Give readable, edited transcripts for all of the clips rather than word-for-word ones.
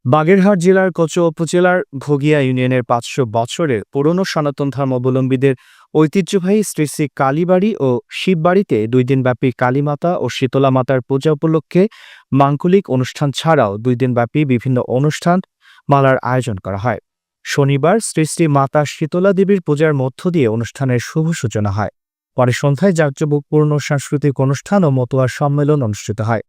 বাগেরহাট জেলার কচুয়া উপজেলার ঘোগিয়া ইউনিয়নের ৫০০ বছরের পুরনো সনাতন ধর্মাবলম্বীদের ঐতিহ্যবাহী শ্রী শ্রী কালীবাড়ি ও শিববাড়িতে ২ দিনব্যাপী কালীমাতা ও শীতলা মাতার পূজা উপলক্ষে মাঙ্গলিক অনুষ্ঠান ছাড়াও ২ দিনব্যাপী বিভিন্ন অনুষ্ঠান মালার আয়োজন করা হয়। শনিবার শ্রী শ্রী মাতা শীতলা দেবীর পূজার মধ্য দিয়ে অনুষ্ঠানের শুভ সূচনা হয়। পরে সন্ধ্যায় জাঁকজমকপূর্ণ সাংস্কৃতিক অনুষ্ঠান ও মতোয়ার সম্মেলন অনুষ্ঠিত হয়।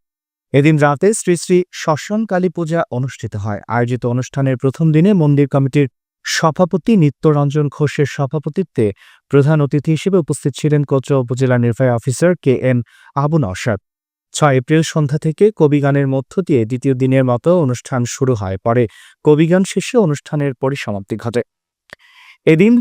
এদিন রাতে শ্রী শ্রী শ্মশান কালী পূজা অনুষ্ঠিত হয়। আয়োজিত অনুষ্ঠানের প্রথম দিনে মন্দির কমিটির সভাপতি নিত্যরঞ্জন ঘোষের সভাপতিত্বে প্রধান অতিথি হিসেবে উপস্থিত ছিলেন কচুয়া উপজেলা নির্বাহী officer KM Abu Naushad. ৬ April সন্ধ্যা থেকে কবিগানের মধ্য দিয়ে দ্বিতীয় দিনের মতো অনুষ্ঠান শুরু হয়। পরে কবিগান শেষে অনুষ্ঠানের পরিসমাপ্তি ঘটে। এদিন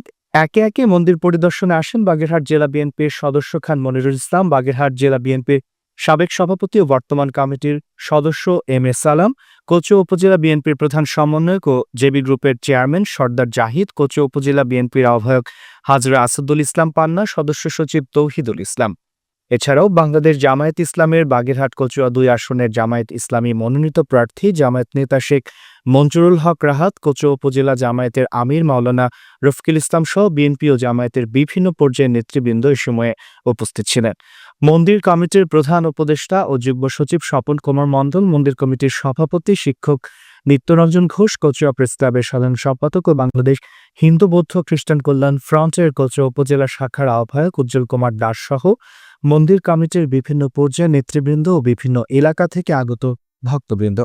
একে একে মন্দির পরিদর্শনে আসেন বাগেরহাট জেলা বিএনপির সদস্য খান মনিরুল ইসলাম, বাগেরহাট জেলা বিএনপির সাবেক সভাপতি ও বর্তমান কমিটির সদস্য M A সালাম, কচুয়া উপজেলা বিএনপির প্রধান সমন্বয়ক ও জেবি গ্রুপের চেয়ারম্যান সর্দার জাহিদ, কচুয়া উপজেলা বিএনপির আহ্বায়ক হাজরা আসাদুল ইসলাম পান্না, সদস্য সচিব তৌহিদুল ইসলাম। এছাড়াও বাংলাদেশ জামায়াত ইসলামের বাগেরহাট কচুয়া ২ আসনের জামায়াত ইসলামী মনোনীত প্রার্থী জামায়াত নেতা শেখ মঞ্জুরুল হক রাহাত, কচুয়া উপজেলা জামায়াতের আমির মাওলানা রফিকুল ইসলাম সহ বিএনপি ও জামায়াতের বিভিন্ন পর্যায়ের নেতৃবৃন্দ এ সময়ে উপস্থিত ছিলেন। মন্দির কমিটির প্রধান উপদেষ্টা ও যুগ্ম সচিব স্বপন কুমার মণ্ডল, মন্দির কমিটির সভাপতি শিক্ষক নিত্যরঞ্জন ঘোষ, কচুয়া প্রেস ক্লাবের সাধারণ সম্পাদক ও বাংলাদেশ হিন্দু বৌদ্ধ খ্রিস্টান কল্যাণ ফ্রন্টের কচুয়া উপজেলা শাখার আহ্বায়ক উজ্জ্বল কুমার দাস সহ মন্দির কমিটির বিভিন্ন পর্যায়ের নেতৃবৃন্দ ও বিভিন্ন এলাকা থেকে আগত ভক্তবৃন্দ।